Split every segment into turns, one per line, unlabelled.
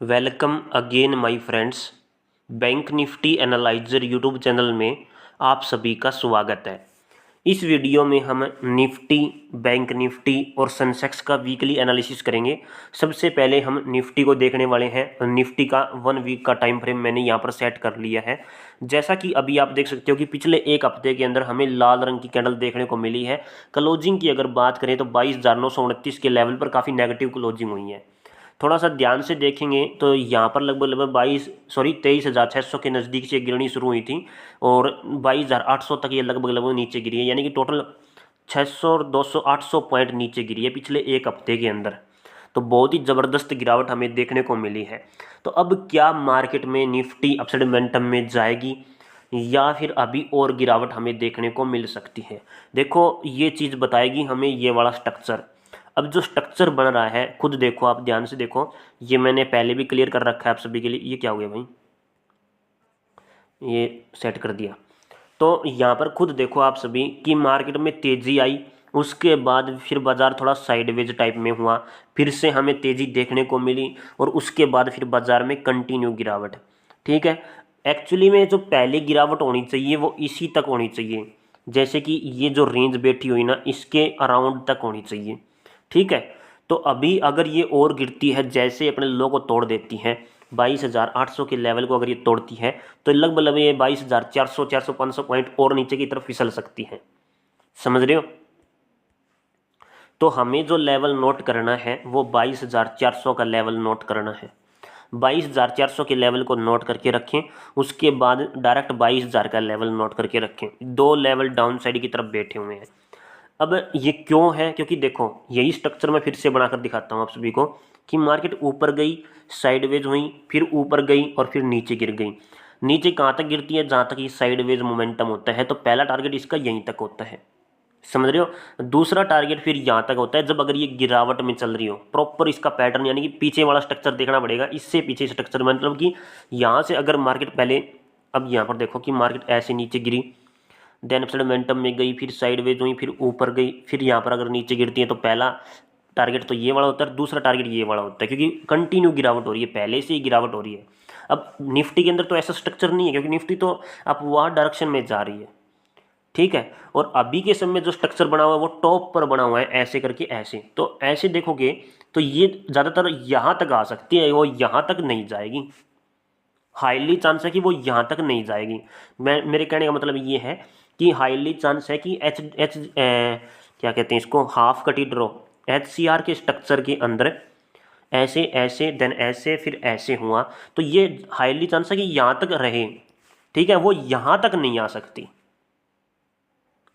Welcome again my friends. Bank Nifty analyser YouTube channel में आप सभी का स्वागत है। इस वीडियो में हम निफ्टी, बैंक निफ्टी और सेंसेक्स का वीकली एनालिसिस करेंगे। सबसे पहले हम निफ्टी को देखने वाले हैं। निफ्टी का 1 वीक का टाइम फ्रेम मैंने यहाँ पर सेट कर लिया है। जैसा कि अभी आप देख सकते हो कि पिछले एक हफ्ते के अंदर हमें लाल रंग की कैंडल देखने को मिली है। क्लोजिंग की अगर बात करें तो 22,929 के लेवल पर काफ़ी नेगेटिव क्लोजिंग हुई है। थोड़ा सा ध्यान से देखेंगे तो यहाँ पर लगभग लगभग 23,600 के नज़दीक से गिरनी शुरू हुई थी और 22,800 तक ये लगभग लगभग नीचे गिरी है, यानी कि टोटल 600 और 200 800 पॉइंट नीचे गिरी है पिछले एक हफ्ते के अंदर। तो बहुत ही ज़बरदस्त गिरावट हमें देखने को मिली है। तो अब क्या मार्केट में निफ्टी अपसाइड मोमेंटम में जाएगी या फिर अभी और गिरावट हमें देखने को मिल सकती है? देखो, ये चीज़ बताएगी हमें ये वाला स्ट्रक्चर। अब जो स्ट्रक्चर बन रहा है, खुद देखो, आप ध्यान से देखो। ये मैंने पहले भी क्लियर कर रखा है आप सभी के लिए। ये क्या हो गया भाई, ये सेट कर दिया। तो यहाँ पर खुद देखो आप सभी कि मार्केट में तेज़ी आई, उसके बाद फिर बाज़ार थोड़ा साइडवेज टाइप में हुआ, फिर से हमें तेज़ी देखने को मिली और उसके बाद फिर बाज़ार में कंटिन्यू गिरावट। ठीक है, एक्चुअली में जो पहले गिरावट होनी चाहिए वो इसी तक होनी चाहिए, जैसे कि ये जो रेंज बैठी हुई ना, इसके अराउंड तक होनी चाहिए। ठीक है, तो अभी अगर ये और गिरती है, जैसे अपने लो को तोड़ देती है 22,800 के लेवल को अगर ये तोड़ती है, तो लगभग लगभग ये 22,400 400 पॉइंट और नीचे की तरफ फिसल सकती है। समझ रहे हो? तो हमें जो लेवल नोट करना है वो 22,400 का लेवल नोट करना है। 22,400 के लेवल को नोट करके रखें, उसके बाद डायरेक्ट 22,000 का लेवल नोट करके रखें। दो लेवल डाउन साइड की तरफ बैठे हुए हैं। अब ये क्यों है? क्योंकि देखो, यही स्ट्रक्चर मैं फिर से बनाकर दिखाता हूँ आप सभी को कि मार्केट ऊपर गई, साइडवेज हुई, फिर ऊपर गई और फिर नीचे गिर गई। नीचे कहाँ तक गिरती है? जहाँ तक ये साइडवेज मोमेंटम होता है, तो पहला टारगेट इसका यहीं तक होता है। समझ रहे हो? दूसरा टारगेट फिर यहाँ तक होता है जब अगर ये गिरावट में चल रही हो। प्रॉपर इसका पैटर्न, यानी कि पीछे वाला स्ट्रक्चर देखना पड़ेगा। इससे पीछे स्ट्रक्चर मतलब कि यहाँ से अगर मार्केट पहले, अब यहाँ पर देखो कि मार्केट ऐसे नीचे गिरी, देन अपसाइड मोमेंटम में गई, फिर साइडवेज हुई, फिर ऊपर गई, फिर यहाँ पर अगर नीचे गिरती है तो पहला टारगेट तो ये वाला होता है, दूसरा टारगेट ये वाला होता है, क्योंकि कंटिन्यू गिरावट हो रही है, पहले से ही गिरावट हो रही है। अब निफ्टी के अंदर तो ऐसा स्ट्रक्चर नहीं है, क्योंकि निफ्टी तो अपवार्ड डायरेक्शन में जा रही है। ठीक है, और अभी के समय जो स्ट्रक्चर बना हुआ है वो टॉप पर बना हुआ है, ऐसे करके ऐसे। तो ऐसे देखोगे तो ये ज़्यादातर यहाँ तक आ सकती है, वो यहाँ तक नहीं जाएगी। हाईली चांस है कि वो यहाँ तक नहीं जाएगी। मेरे कहने का मतलब ये है कि हाईली चांस है कि एच एच क्या कहते हैं इसको, हाफ कटी ड्रॉ HCR के स्ट्रक्चर के अंदर ऐसे ऐसे देन ऐसे फिर ऐसे हुआ, तो ये हाईली चांस है कि यहाँ तक रहे। ठीक है, वो यहाँ तक नहीं आ सकती।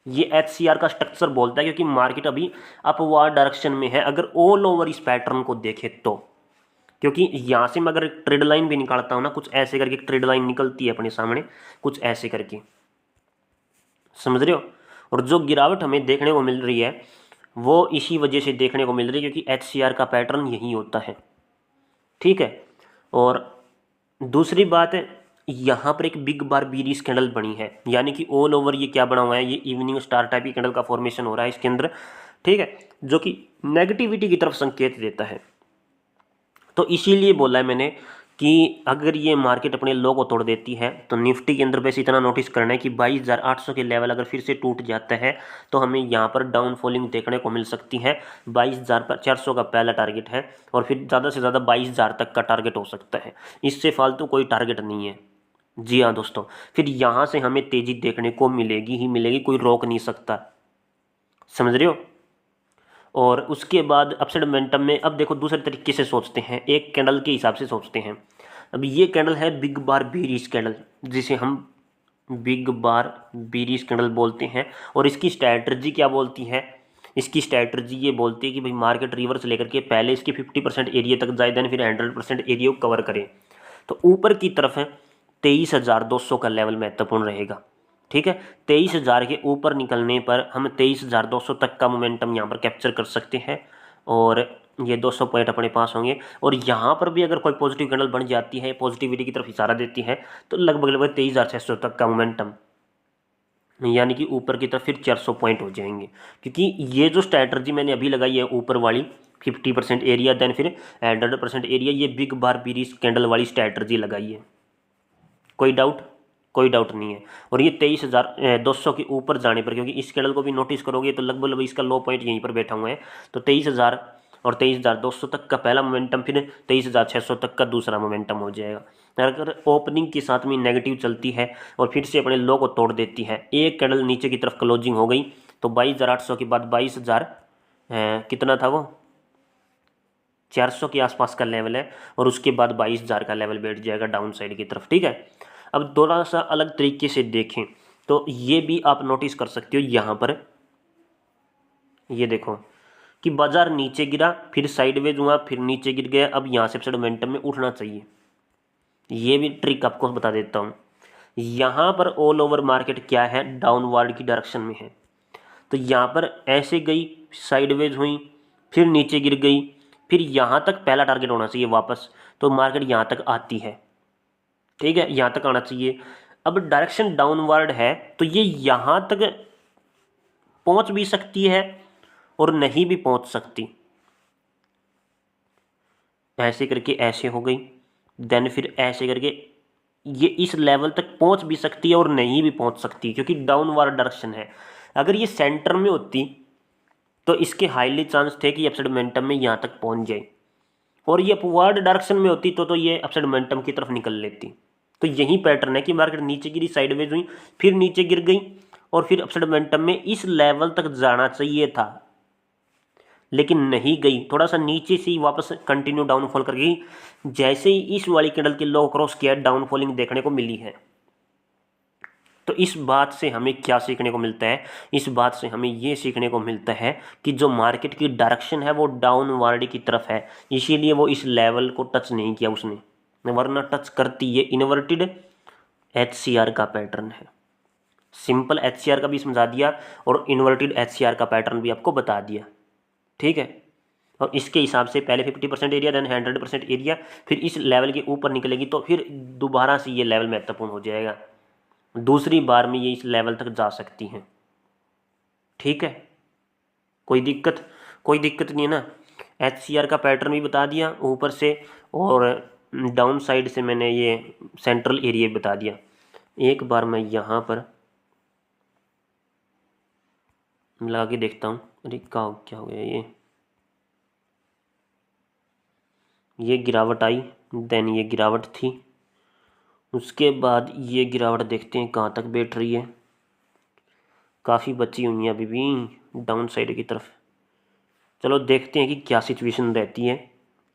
ये HCR का स्ट्रक्चर बोलता है, क्योंकि मार्केट अभी अपवार्ड डायरेक्शन में है अगर ऑल ओवर इस पैटर्न को देखे तो। क्योंकि यहाँ से मैं अगर ट्रेड लाइन भी निकालता हूँ ना, कुछ ऐसे करके ट्रेड लाइन निकलती है अपने सामने, कुछ ऐसे करके। समझ रहे हो? और जो गिरावट हमें देखने को मिल रही है वो इसी वजह से देखने को मिल रही है, क्योंकि HCR का पैटर्न यही होता है। ठीक है, और दूसरी बात है, यहाँ पर एक बिग बार बीरिश कैंडल बनी है, यानी कि ऑल ओवर ये क्या बना हुआ है, ये इवनिंग स्टार टाइप की कैंडल का फॉर्मेशन हो रहा है इसके अंदर। ठीक है, जो कि नेगेटिविटी की तरफ संकेत देता है। तो इसीलिए बोला है मैंने कि अगर ये मार्केट अपने लो को तोड़ देती है तो निफ्टी के अंदर बस इतना नोटिस करना है कि 22,800 के लेवल अगर फिर से टूट जाता है तो हमें यहाँ पर डाउन फॉलिंग देखने को मिल सकती है। 22,400 का पहला टारगेट है और फिर ज़्यादा से ज़्यादा 22,000 तक का टारगेट हो सकता है। इससे फालतू कोई टारगेट नहीं है। जी हाँ दोस्तों, फिर यहाँ से हमें तेज़ी देखने को मिलेगी ही मिलेगी, कोई रोक नहीं सकता। समझ रहे हो? और उसके बाद अपसाइड मोमेंटम में अब देखो दूसरे तरीके से सोचते हैं, एक कैंडल के हिसाब से सोचते हैं। अब ये कैंडल है बिग बार बीरिश कैंडल, जिसे हम बिग बार बीरिश कैंडल बोलते हैं। और इसकी स्ट्रैटेजी क्या बोलती है? इसकी स्ट्रैटेजी ये बोलती है कि भाई मार्केट रिवर्स लेकर के पहले इसके 50% एरिया तक जाए, देन फिर 100% एरिया को कवर करें। तो ऊपर की तरफ है 23,200 का लेवल महत्वपूर्ण रहेगा। ठीक है, 23,000 के ऊपर निकलने पर हम 23,200 तक का मोमेंटम यहाँ पर कैप्चर कर सकते हैं और ये 200 पॉइंट अपने पास होंगे। और यहाँ पर भी अगर कोई पॉजिटिव कैंडल बन जाती है, पॉजिटिविटी की तरफ इशारा देती है, तो लगभग लगभग 23,600 तक का मोमेंटम, यानी कि ऊपर की तरफ फिर 400 पॉइंट हो जाएंगे। क्योंकि ये जो स्ट्रैटेजी मैंने अभी लगाई है ऊपर वाली, 50% एरिया, देन फिर 100% एरिया। ये बिग बार बीरिश कैंडल वाली स्ट्रैटर्जी लगाई है। कोई डाउट? कोई डाउट नहीं है। और ये 23,200 के ऊपर जाने पर, क्योंकि इस कैंडल को भी नोटिस करोगे तो लगभग इसका लो पॉइंट यहीं पर बैठा हुआ है, तो 23,000 और 23,200 तक का पहला मोमेंटम, फिर 23,600 तक का दूसरा मोमेंटम हो जाएगा। अगर ओपनिंग के साथ में नेगेटिव चलती है और फिर से अपने लो को तोड़ देती है, एक कैंडल नीचे की तरफ क्लोजिंग हो गई, तो 22,800 के बाद 22,000 कितना था वो, 400 के आसपास का लेवल है, और उसके बाद 22,000 का लेवल बैठ जाएगा डाउन साइड की तरफ। ठीक है, अब थोड़ा सा अलग तरीके से देखें तो ये भी आप नोटिस कर सकते हो। यहाँ पर ये देखो कि बाजार नीचे गिरा, फिर साइडवेज हुआ, फिर नीचे गिर गया। अब यहाँ से मोमेंटम में उठना चाहिए। ये भी ट्रिक आपको बता देता हूँ। यहाँ पर ऑल ओवर मार्केट क्या है, डाउनवर्ड की डायरेक्शन में है। तो यहाँ पर ऐसे गई, साइडवेज हुई, फिर नीचे गिर गई, फिर यहाँ तक पहला टारगेट होना चाहिए वापस, तो मार्केट यहाँ तक आती है। ठीक है, यहाँ तक आना चाहिए। अब डायरेक्शन डाउनवर्ड है, तो ये यहाँ तक पहुँच भी सकती है और नहीं भी पहुँच सकती। ऐसे करके ऐसे हो गई, देन फिर ऐसे करके ये इस लेवल तक पहुँच भी सकती है और नहीं भी पहुँच सकती, क्योंकि डाउनवर्ड डायरेक्शन है। अगर ये सेंटर में होती तो इसके हाईली चांस थे कि अपसाइड मोमेंटम में यहाँ तक पहुँच जाए, और ये अपवर्ड डायरेक्शन में होती तो ये अपसाइड मोमेंटम की तरफ निकल लेती। तो यही पैटर्न है कि मार्केट नीचे गिरी, साइडवेज हुई, फिर नीचे गिर गई, और फिर अपसाइड मोमेंटम में इस लेवल तक जाना चाहिए था, लेकिन नहीं गई। थोड़ा सा नीचे से ही वापस कंटिन्यू डाउनफॉल कर गई। जैसे ही इस वाली कैंडल के लो क्रॉस किया, डाउनफॉलिंग देखने को मिली है। तो इस बात से हमें क्या सीखने को मिलता है? इस बात से हमें ये सीखने को मिलता है कि जो मार्केट की डायरेक्शन है वो डाउनवर्ड की तरफ है, इसीलिए वो इस लेवल को टच नहीं किया उसने, वरना टच करती। ये इन्वर्टेड HCR का पैटर्न है। सिंपल HCR का भी समझा दिया और इन्वर्टेड HCR का पैटर्न भी आपको बता दिया। ठीक है, और इसके हिसाब से पहले 50% एरिया, देन 100% एरिया, फिर इस लेवल के ऊपर निकलेगी तो फिर दोबारा से ये लेवल महत्वपूर्ण हो जाएगा। दूसरी बार में ये इस लेवल तक जा सकती हैं। ठीक है, कोई दिक्कत? कोई दिक्कत नहीं है ना। HCR का पैटर्न भी बता दिया ऊपर से, और डाउन साइड से मैंने ये सेंट्रल एरिया बता दिया। एक बार मैं यहाँ पर लगा के देखता हूँ। अरे क्या हो गया, ये गिरावट आई, देन ये गिरावट थी, उसके बाद ये गिरावट देखते हैं कहाँ तक बैठ रही है। काफ़ी बची हुई है अभी भी डाउन साइड की तरफ। चलो देखते हैं कि क्या सिचुएशन रहती है।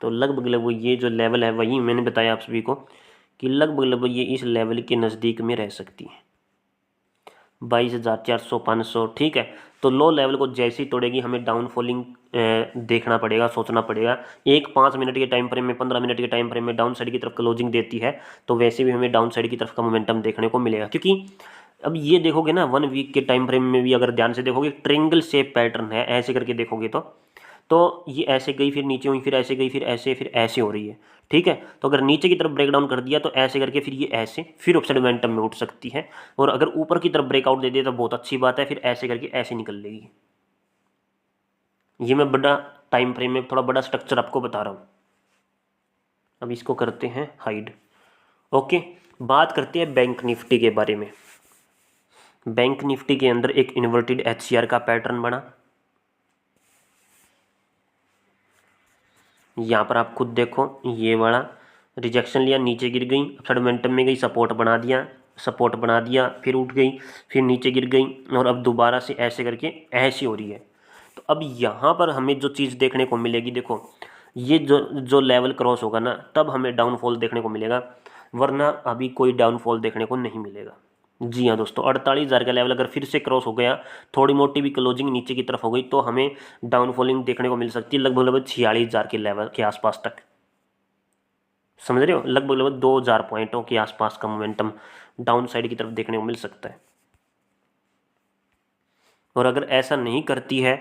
तो लगभग ये जो लेवल है वही मैंने बताया आप सभी को कि लगभग ये इस लेवल के नज़दीक में रह सकती है, 22,400 500। ठीक है, तो लो लेवल को जैसे ही तोड़ेगी हमें डाउनफॉलिंग देखना पड़ेगा, सोचना पड़ेगा। एक 5 मिनट के टाइम फ्रेम में, 15 मिनट के टाइम फ्रेम में डाउन साइड की तरफ क्लोजिंग देती है, तो वैसे भी हमें डाउन साइड की तरफ का मोमेंटम देखने को मिलेगा। क्योंकि अब ये देखोगे ना, 1 वीक के टाइम फ्रेम में भी अगर ध्यान से देखोगे, ट्रेंगल शेप पैटर्न है। ऐसे करके देखोगे तो ये ऐसे गई, फिर नीचे हुई, फिर ऐसे गई, फिर ऐसे हो रही है। ठीक है, तो अगर नीचे की तरफ ब्रेक डाउन कर दिया तो ऐसे करके फिर ये ऐसे, फिर अपसाइड मोमेंटम में उठ सकती है, और अगर ऊपर की तरफ ब्रेकआउट दे दिया तो बहुत अच्छी बात है, फिर ऐसे करके ऐसे निकल लेगी। ये मैं बड़ा टाइम फ्रेम में थोड़ा बड़ा स्ट्रक्चर आपको बता रहा हूँ। अब इसको करते हैं हाइड। ओके, बात करते हैं बैंक निफ्टी के बारे में। बैंक निफ्टी के अंदर एक इन्वर्टेड HCR का पैटर्न बना। यहाँ पर आप खुद देखो, ये वाला रिजेक्शन लिया, नीचे गिर गई, अपसाइड मोमेंटम में गई, सपोर्ट बना दिया, फिर उठ गई, फिर नीचे गिर गई, और अब दोबारा से ऐसे करके ऐसी हो रही है। तो अब यहाँ पर हमें जो चीज़ देखने को मिलेगी, देखो ये जो लेवल क्रॉस होगा ना, तब हमें डाउनफॉल देखने को मिलेगा, वरना अभी कोई डाउनफॉल देखने को नहीं मिलेगा। जी हाँ दोस्तों, 48,000 का लेवल अगर फिर से क्रॉस हो गया, थोड़ी मोटी भी क्लोजिंग नीचे की तरफ हो गई, तो हमें डाउनफॉलिंग देखने को मिल सकती है लगभग 46,000 के लेवल के आसपास तक। समझ रहे हो, लगभग 2,000 पॉइंटों के आसपास का मोमेंटम डाउन साइड की तरफ देखने को मिल सकता है। और अगर ऐसा नहीं करती है,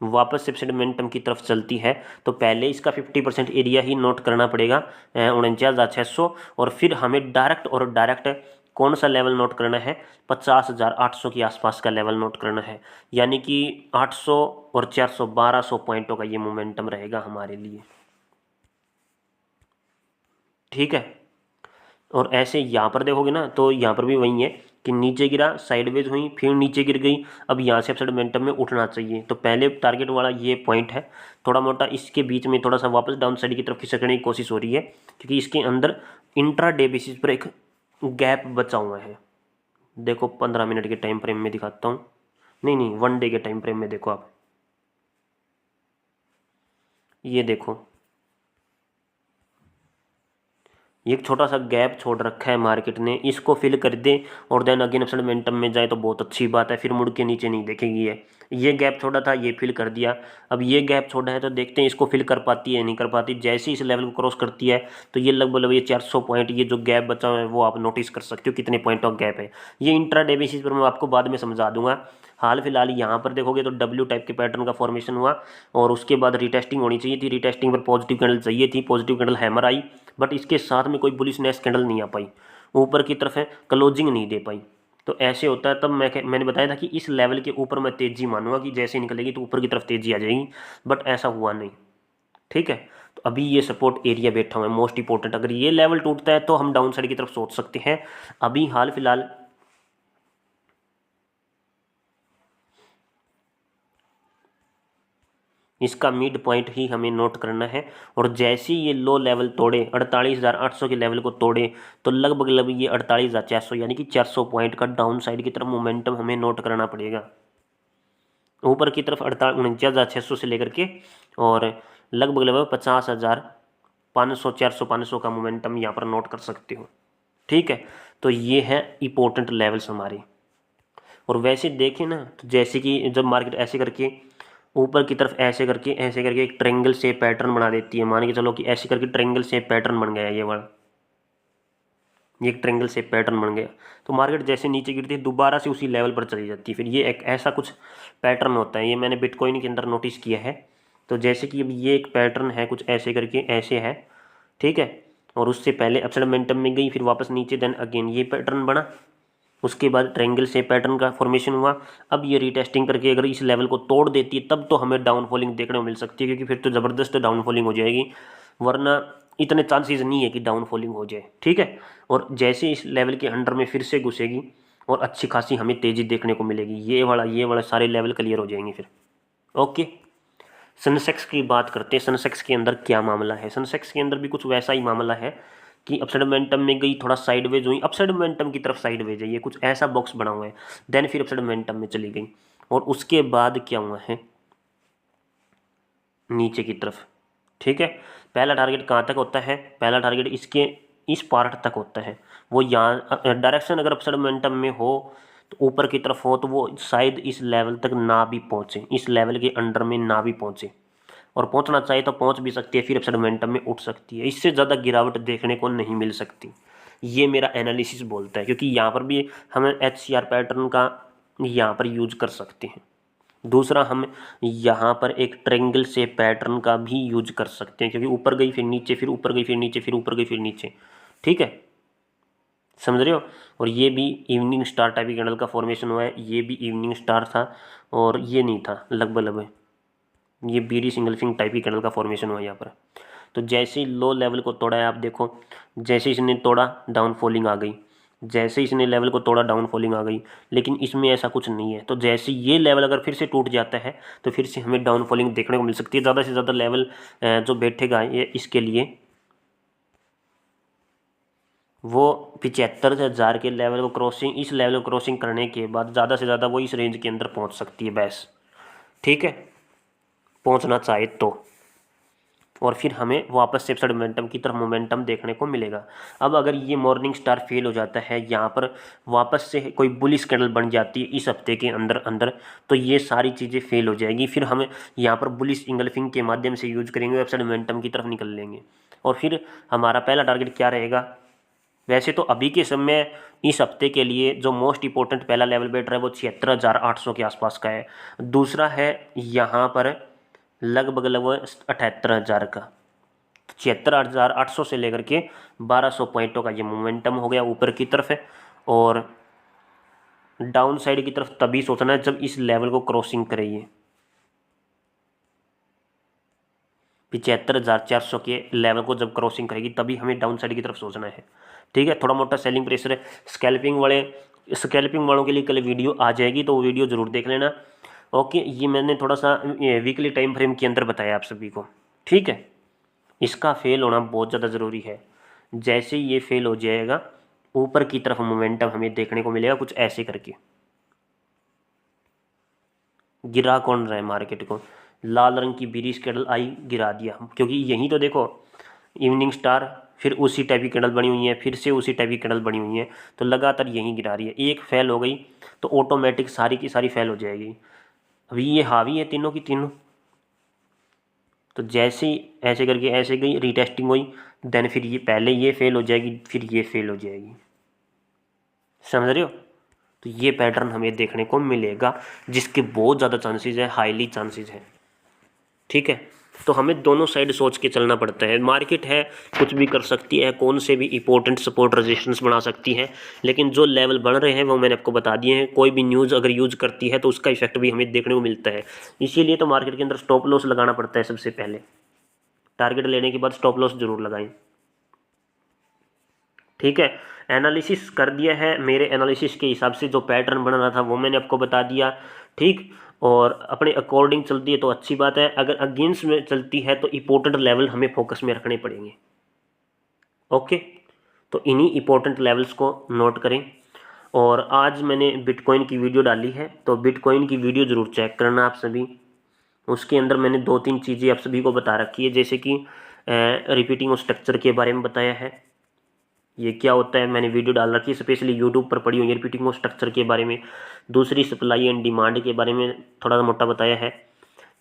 वापस से मोमेंटम की तरफ चलती है, तो पहले इसका 50% एरिया ही नोट करना पड़ेगा, 49,600, और फिर हमें डायरेक्ट कौन सा लेवल नोट करना है, 50,800 के आसपास का लेवल नोट करना है। यानी कि 800 और 400 1200 पॉइंटों का ये मोमेंटम रहेगा हमारे लिए। ठीक है। और ऐसे यहाँ पर देखोगे ना तो यहाँ पर भी वही है कि नीचे गिरा, साइडवेज हुई, फिर नीचे गिर गई। अब यहाँ से अपसाइड मोमेंटम में उठना चाहिए। तो पहले टारगेट वाला ये पॉइंट है, थोड़ा मोटा इसके बीच में थोड़ा सा वापस डाउन साइड की तरफ खिसकने की कोशिश हो रही है, क्योंकि इसके अंदर इंट्रा डे बेसिस पर एक गैप बचा हुआ है। देखो 15 मिनट के टाइम फ्रेम में दिखाता हूँ, नहीं नहीं 1 डे के टाइम फ्रेम में देखो आप, ये देखो ये एक छोटा सा गैप छोड़ रखा है मार्केट ने, इसको फिल कर दे और देन अगेन अपसाइड मोमेंटम में जाए तो बहुत अच्छी बात है, फिर मुड़ के नीचे नहीं देखेगी। ये गैप छोड़ा था, ये फिल कर दिया। अब ये गैप छोड़ा है तो देखते हैं इसको फिल कर पाती है नहीं कर पाती। जैसे ही इस लेवल को क्रॉस करती है तो ये लगभग ये 400 पॉइंट, ये जो गैप बचा हुआ है वो आप नोटिस कर सकते हो कितने पॉइंट ऑफ गैप है। ये इंट्रा डे बेसिस पर मैं आपको बाद में समझा दूंगा। हाल फिलहाल यहाँ पर देखोगे तो डब्ल्यू टाइप के पैटर्न का फॉर्मेशन हुआ और उसके बाद रीटेस्टिंग होनी चाहिए थी। रीटेस्टिंग पर पॉजिटिव कैंडल चाहिए थी, positive candle hammer I, but इसके साथ में कोई बुलिशनेस कैंडल नहीं आ पाई, ऊपर की तरफ है क्लोजिंग नहीं दे पाई। तो ऐसे होता है। तब मैंने बताया था कि इस लेवल के ऊपर मैं तेज़ी मानूंगा कि जैसे निकलेगी तो ऊपर की तरफ तेज़ी आ जाएगी, बट ऐसा हुआ नहीं। ठीक है। तो अभी ये सपोर्ट एरिया बैठा हुआ है मोस्ट इंपॉर्टेंट। अगर ये लेवल टूटता है तो हम डाउन साइड की तरफ सोच सकते हैं। अभी हाल फिलहाल इसका मिड पॉइंट ही हमें नोट करना है। और जैसे ही ये लो लेवल तोड़े, 48,800 के लेवल को तोड़े, तो लगभग ये 48,400 यानी कि 400 पॉइंट का डाउन साइड की तरफ मोमेंटम हमें नोट करना पड़ेगा। ऊपर की तरफ 49,600 से लेकर के और लगभग 50,500 400-500 का मोमेंटम यहाँ पर नोट कर सकते हो। ठीक है। तो ये है इंपॉर्टेंट लेवल्स हमारे। और वैसे देखें ना तो जैसे कि जब मार्केट ऐसे करके एक ट्रायंगल शेप पैटर्न बना देती है, मान के चलो कि ऐसे करके ट्रायंगल शेप पैटर्न बन गया, ये वाला ये एक ट्रायंगल शेप पैटर्न बन गया, तो मार्केट जैसे नीचे गिरती है दोबारा से उसी लेवल पर चली जाती है। फिर ये एक ऐसा कुछ पैटर्न होता है, ये मैंने बिटकॉइन के अंदर नोटिस किया है। तो जैसे कि अब ये एक पैटर्न है कुछ ऐसे करके ऐसे है, ठीक है, और उससे पहले अपसाइड मोमेंटम में गई, फिर वापस नीचे, देन अगेन ये पैटर्न बना, उसके बाद ट्रायंगल शेप पैटर्न का फॉर्मेशन हुआ। अब ये रीटेस्टिंग करके अगर इस लेवल को तोड़ देती है तब तो हमें डाउनफॉलिंग देखने को मिल सकती है, क्योंकि फिर तो ज़बरदस्त डाउनफॉलिंग हो जाएगी, वरना इतने चांसेस नहीं है कि डाउनफॉलिंग हो जाए। ठीक है। और जैसे इस लेवल के अंडर में फिर से घुसेगी और अच्छी खासी हमें तेज़ी देखने को मिलेगी, ये वाला सारे लेवल क्लियर हो जाएंगे फिर। ओके। सेंसेक्स की बात करते हैं। सेंसेक्स के अंदर क्या मामला है? सेंसेक्स के अंदर भी कुछ वैसा ही मामला है कि अपसाइड मोमेंटम में गई, थोड़ा साइडवेज हुई, अपसाइड मोमेंटम की तरफ साइडवेज है, ये कुछ ऐसा बॉक्स बना हुआ है, देन फिर अपसाइड मोमेंटम में चली गई और उसके बाद क्या हुआ है, नीचे की तरफ। ठीक है। पहला टारगेट कहाँ तक होता है? पहला टारगेट इसके इस पार्ट तक होता है, वो यहाँ डायरेक्शन अगर अपसाइड मोमेंटम में हो तो ऊपर की तरफ हो तो वो शायद इस लेवल तक ना भी पहुँचे, इस लेवल के अंडर में ना भी पहुँचे, और पहुंचना चाहिए तो पहुंच भी सकती है, फिर अपसाइड मोमेंटम में उठ सकती है। इससे ज़्यादा गिरावट देखने को नहीं मिल सकती, ये मेरा एनालिसिस बोलता है, क्योंकि यहाँ पर भी हम HCR पैटर्न का यहाँ पर यूज कर सकते हैं। दूसरा हम यहाँ पर एक ट्रायंगल से पैटर्न का भी यूज कर सकते हैं, क्योंकि ऊपर गई फिर नीचे, फिर ऊपर गई फिर नीचे, फिर ऊपर गई फिर नीचे। ठीक है, समझ रहे हो। और ये भी इवनिंग स्टार टाइप की कैंडल का फॉर्मेशन हुआ है, ये भी इवनिंग स्टार था और ये नहीं था, लगभग ये बीडी सिंगल्फिंग टाइप की कैंडल का फॉर्मेशन हुआ यहाँ पर। तो जैसे ही लो लेवल को तोड़ा है, आप देखो जैसे इसने तोड़ा डाउन फॉलिंग आ गई, जैसे इसने लेवल को तोड़ा डाउन फॉलिंग आ गई, लेकिन इसमें ऐसा कुछ नहीं है। तो जैसे ये लेवल अगर फिर से टूट जाता है तो फिर से हमें डाउन फॉलिंग देखने को मिल सकती है। ज़्यादा से ज़्यादा लेवल जो बैठेगा ये इसके लिए वो 75,000 के लेवल को क्रॉसिंग, इस लेवल को क्रॉसिंग करने के बाद ज़्यादा से ज़्यादा वो इस रेंज के अंदर पहुँच सकती है बस। ठीक है, पहुँचना चाहे तो, और फिर हमें वापस से अपसाइड मोमेंटम की तरफ मोमेंटम देखने को मिलेगा। अब अगर ये मॉर्निंग स्टार फेल हो जाता है, यहाँ पर वापस से कोई बुलिश कैंडल बन जाती है इस हफ्ते के अंदर अंदर, तो ये सारी चीज़ें फेल हो जाएगी। फिर हम यहाँ पर बुलिश इंगल्फिंग के माध्यम से यूज करेंगे, अपसाइड मोमेंटम की तरफ निकल लेंगे। और फिर हमारा पहला टारगेट क्या रहेगा? वैसे तो अभी के समय इस हफ्ते के लिए जो मोस्ट इंपॉर्टेंट पहला लेवल बैठ रहा है वो 76,800 के आसपास का है। दूसरा है यहाँ पर लगभग 78,000 का, 76,800 से लेकर के 1,200 पॉइंटों का ये मोमेंटम हो गया ऊपर की तरफ है। और डाउन साइड की तरफ तभी सोचना है जब इस लेवल को क्रॉसिंग करेगी। 75,400 के लेवल को जब क्रॉसिंग करेगी तभी हमें डाउन साइड की तरफ सोचना है। ठीक है, थोड़ा मोटा सेलिंग प्रेशर है। स्कैल्पिंग वालों के लिए कल वीडियो आ जाएगी, तो वो वीडियो ज़रूर देख लेना। ओके, ये मैंने थोड़ा सा वीकली टाइम फ्रेम के अंदर बताया आप सभी को। ठीक है, इसका फेल होना बहुत ज़्यादा ज़रूरी है। जैसे ही ये फेल हो जाएगा, ऊपर की तरफ मोमेंटम हमें देखने को मिलेगा कुछ ऐसे करके। गिरा कौन रहा है मार्केट को? लाल रंग की बीरिश कैंडल आई, गिरा दिया। क्योंकि यहीं तो देखो इवनिंग स्टार, फिर उसी टाइप की कैंडल बनी हुई है, फिर से उसी टाइप की कैंडल बनी हुई है, तो लगातार यहीं गिरा रही है। एक फेल हो गई तो ऑटोमेटिक सारी की सारी फेल हो जाएगी। अभी ये हावी है तीनों की तीनों, तो जैसे ही ऐसे करके ऐसे गई, रीटेस्टिंग हुई, देन फिर ये पहले ये फेल हो जाएगी, फिर ये फेल हो जाएगी। समझ रहे हो? तो ये पैटर्न हमें देखने को मिलेगा, जिसके बहुत ज़्यादा चांसेस है, हाईली चांसेस है। ठीक है, तो हमें दोनों साइड सोच के चलना पड़ता है। मार्केट है, कुछ भी कर सकती है, कौन से भी इंपॉर्टेंट सपोर्ट रेजिस्टेंस बना सकती है, लेकिन जो लेवल बन रहे हैं वो मैंने आपको बता दिए हैं। कोई भी न्यूज़ अगर यूज़ करती है तो उसका इफेक्ट भी हमें देखने को मिलता है। इसीलिए तो मार्केट के अंदर स्टॉप लॉस लगाना पड़ता है सबसे पहले। टारगेट लेने के बाद स्टॉप लॉस जरूर लगाएं। ठीक है, एनालिसिस कर दिया है। मेरे एनालिसिस के हिसाब से जो पैटर्न बन रहा था वो मैंने आपको बता दिया। ठीक, और अपने अकॉर्डिंग चलती है तो अच्छी बात है, अगर अगेंस्ट में चलती है तो इंपॉर्टेंट लेवल हमें फोकस में रखने पड़ेंगे। ओके, तो इन्हीं इंपॉर्टेंट लेवल्स को नोट करें। और आज मैंने बिटकॉइन की वीडियो डाली है, तो बिटकॉइन की वीडियो ज़रूर चेक करना आप सभी। उसके अंदर मैंने 2-3 चीज़ें आप सभी को बता रखी है, जैसे कि रिपीटिंग स्ट्रक्चर के बारे में बताया है। ये क्या होता है मैंने वीडियो डाल रखी है, स्पेशली यूट्यूब पर पड़ी हुई है, रिपीटिंग स्ट्रक्चर के बारे में। दूसरी, सप्लाई एंड डिमांड के बारे में थोड़ा मोटा बताया है।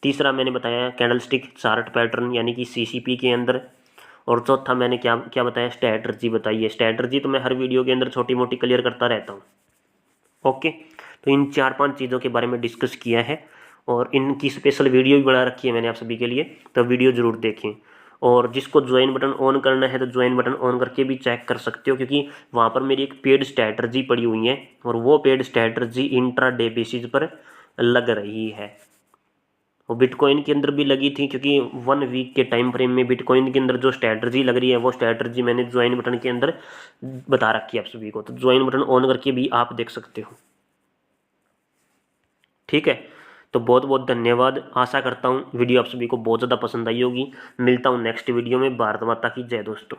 तीसरा मैंने बताया कैंडलस्टिक चार्ट पैटर्न यानी कि सीसीपी के अंदर। और चौथा मैंने क्या क्या बताया, स्ट्रैटर्जी बताई है। स्ट्रैटर्जी तो मैं हर वीडियो के अंदर छोटी मोटी क्लियर करता रहता हूँ। ओके, तो इन 4-5 चीज़ों के बारे में डिस्कस किया है, और इनकी स्पेशल वीडियो भी बना रखी है मैंने आप सभी के लिए, तो वीडियो ज़रूर देखें। और जिसको ज्वाइन बटन ऑन करना है तो ज्वाइन बटन ऑन करके भी चेक कर सकते हो, क्योंकि वहाँ पर मेरी एक पेड स्ट्रैटर्जी पड़ी हुई है, और वो paid strategy intra day basis पर लग रही है। वो बिटकॉइन के अंदर भी लगी थी, क्योंकि 1 वीक के टाइम फ्रेम में बिटकॉइन के अंदर जो स्ट्रैटर्जी लग रही है वो स्ट्रैटर्जी मैंने ज्वाइन बटन के अंदर बता रखी है आप सभी को, तो ज्वाइन बटन ऑन करके भी आप देख सकते हो। ठीक है, तो बहुत बहुत धन्यवाद। आशा करता हूँ वीडियो आप सभी को बहुत ज़्यादा पसंद आई होगी। मिलता हूँ नेक्स्ट वीडियो में। भारत माता की जय दोस्तों।